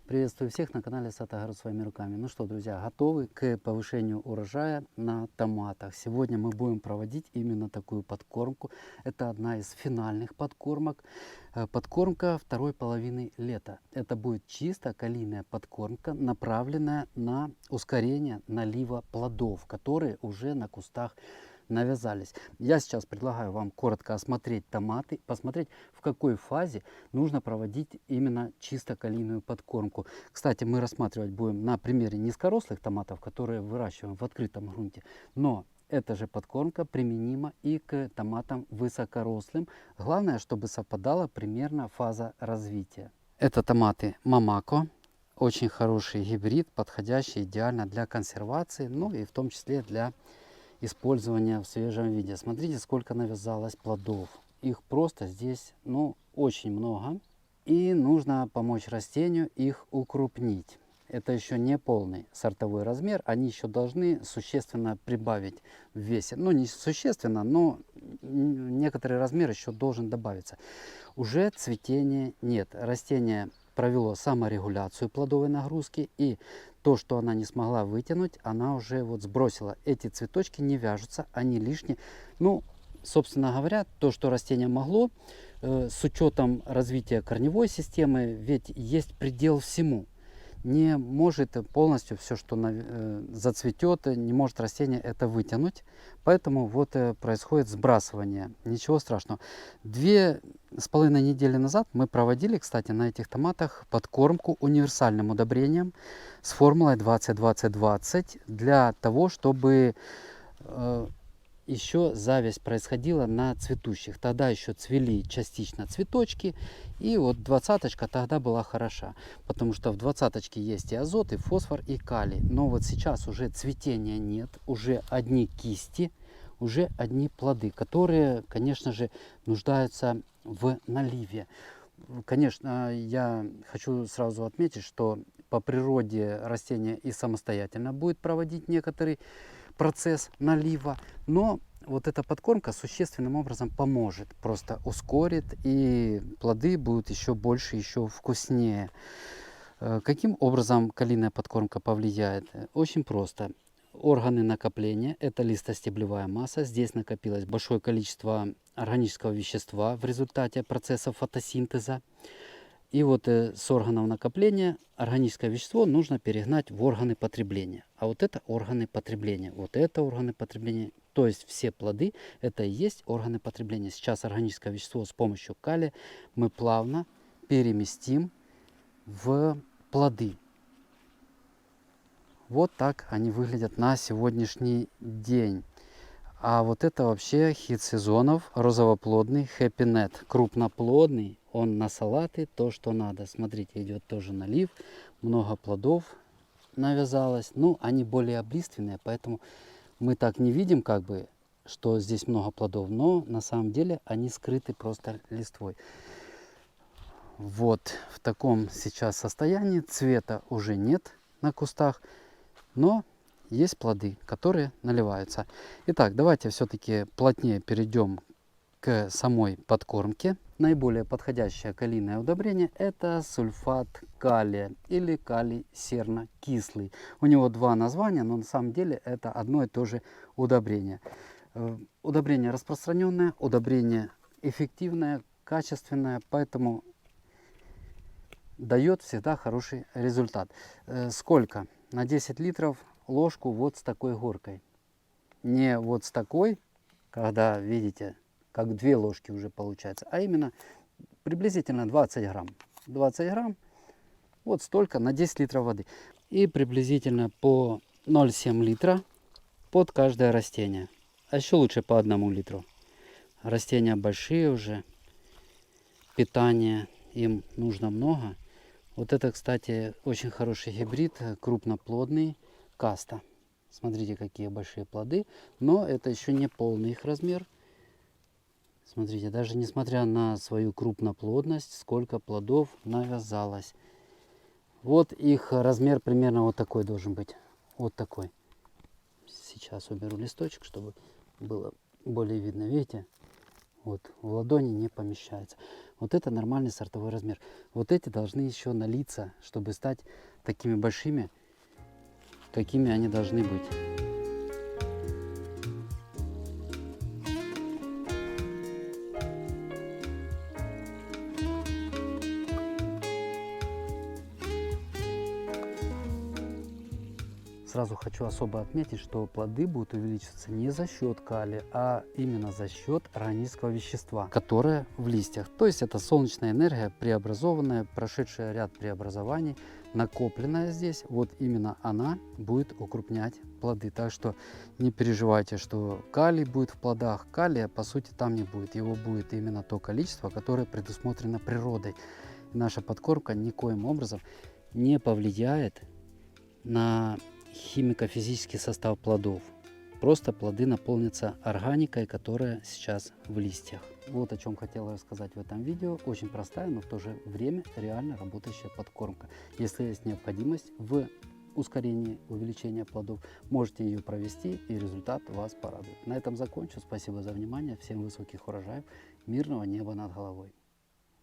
Приветствую всех на канале Сад Огород своими руками. Ну что, друзья, готовы к повышению урожая на томатах. Сегодня мы будем проводить именно такую подкормку. Это одна из финальных подкормок. Подкормка второй половины лета. Это будет чисто калийная подкормка, направленная на ускорение налива плодов, которые уже на кустах навязались. Я сейчас предлагаю вам коротко осмотреть томаты, посмотреть, в какой фазе нужно проводить именно чисто калийную подкормку. Кстати, мы рассматривать будем на примере низкорослых томатов, которые выращиваем в открытом грунте. Но эта же подкормка применима и к томатам высокорослым. Главное, чтобы совпадала примерно фаза развития. Это томаты Мамако. Очень хороший гибрид, подходящий идеально для консервации, ну и в том числе для использования в свежем виде. Смотрите, сколько навязалось плодов. Их просто здесь, очень много. И нужно помочь растению их укрупнить. Это еще не полный сортовой размер. Они еще должны существенно прибавить в весе. Ну, не существенно, но некоторый размер еще должен добавиться. Уже цветения нет. Растение провело саморегуляцию плодовой нагрузки, и то, что она не смогла вытянуть, она уже вот сбросила. Эти цветочки не вяжутся, они лишние. Ну, собственно говоря, то, что растение могло, с учетом развития корневой системы, ведь есть предел всему. Не может полностью все, что зацветет, не может растение это вытянуть. Поэтому вот происходит сбрасывание. Ничего страшного. 2,5 недели назад мы проводили, кстати, на этих томатах подкормку универсальным удобрением с формулой 20-20-20 для того, чтобы еще зависть происходила на цветущих. Тогда еще цвели частично цветочки, и вот двадцаточка тогда была хороша, потому что в двадцаточке есть и азот, и фосфор, и калий. Но вот сейчас уже цветения нет, уже одни кисти, уже одни плоды, которые, конечно же, нуждаются в наливе. Конечно, я хочу сразу отметить, что по природе растение и самостоятельно будет проводить некоторый процесс налива, но вот эта подкормка существенным образом поможет, просто ускорит, и плоды будут еще больше, еще вкуснее. Каким образом калийная подкормка повлияет? Очень просто. Органы накопления – это листостеблевая масса. Здесь накопилось большое количество органического вещества в результате процесса фотосинтеза. И вот с органов накопления органическое вещество нужно перегнать в органы потребления. А вот это органы потребления. Вот это органы потребления. То есть все плоды это и есть органы потребления. Сейчас органическое вещество с помощью калия мы плавно переместим в плоды. Вот так они выглядят на сегодняшний день. А вот это вообще хит сезонов, розовоплодный Happy Net, крупноплодный, он на салаты то, что надо. Смотрите, идет тоже налив, много плодов навязалось. Ну, они более облиственные, поэтому мы так не видим, как бы, что здесь много плодов, но на самом деле они скрыты просто листвой. Вот в таком сейчас состоянии, цвета уже нет на кустах, но есть плоды, которые наливаются. Итак, давайте все-таки плотнее перейдем к самой подкормке. Наиболее подходящее калийное удобрение это сульфат калия или калий серно-кислый. У него два названия, но на самом деле это одно и то же удобрение. Удобрение распространенное, удобрение эффективное, качественное, поэтому дает всегда хороший результат. Сколько? На 10 литров ложку вот с такой горкой. Не вот с такой, когда, видите, как 2 ложки уже получается, а именно приблизительно 20 грамм. 20 грамм, вот столько на 10 литров воды. И приблизительно по 0,7 литра под каждое растение. А еще лучше по 1 литру. Растения большие уже, питания им нужно много. Вот это, кстати, очень хороший гибрид, крупноплодный каста. Смотрите, какие большие плоды, но это еще не полный их размер. Смотрите, даже несмотря на свою крупноплодность, сколько плодов навязалось. Вот их размер примерно вот такой должен быть. Вот такой. Сейчас уберу листочек, чтобы было более видно. Видите? Вот, в ладони не помещается. Вот это нормальный сортовой размер. Вот эти должны еще налиться, чтобы стать такими большими, какими они должны быть. Сразу хочу особо отметить, что плоды будут увеличиваться не за счет калия, а именно за счет органического вещества, которое в листьях. То есть это солнечная энергия, преобразованная, прошедшая ряд преобразований, накопленная здесь. Вот именно она будет укрупнять плоды. Так что не переживайте, что калий будет в плодах. Калия по сути там не будет. Его будет именно то количество, которое предусмотрено природой. И наша подкормка никоим образом не повлияет на химико-физический состав плодов. Просто плоды наполнятся органикой, которая сейчас в листьях. Вот о чем хотела рассказать в этом видео. Очень простая, но в то же время реально работающая подкормка. Если есть необходимость в ускорении увеличения плодов, можете ее провести, и результат вас порадует. На этом закончу. Спасибо за внимание. Всем высоких урожаев, мирного неба над головой.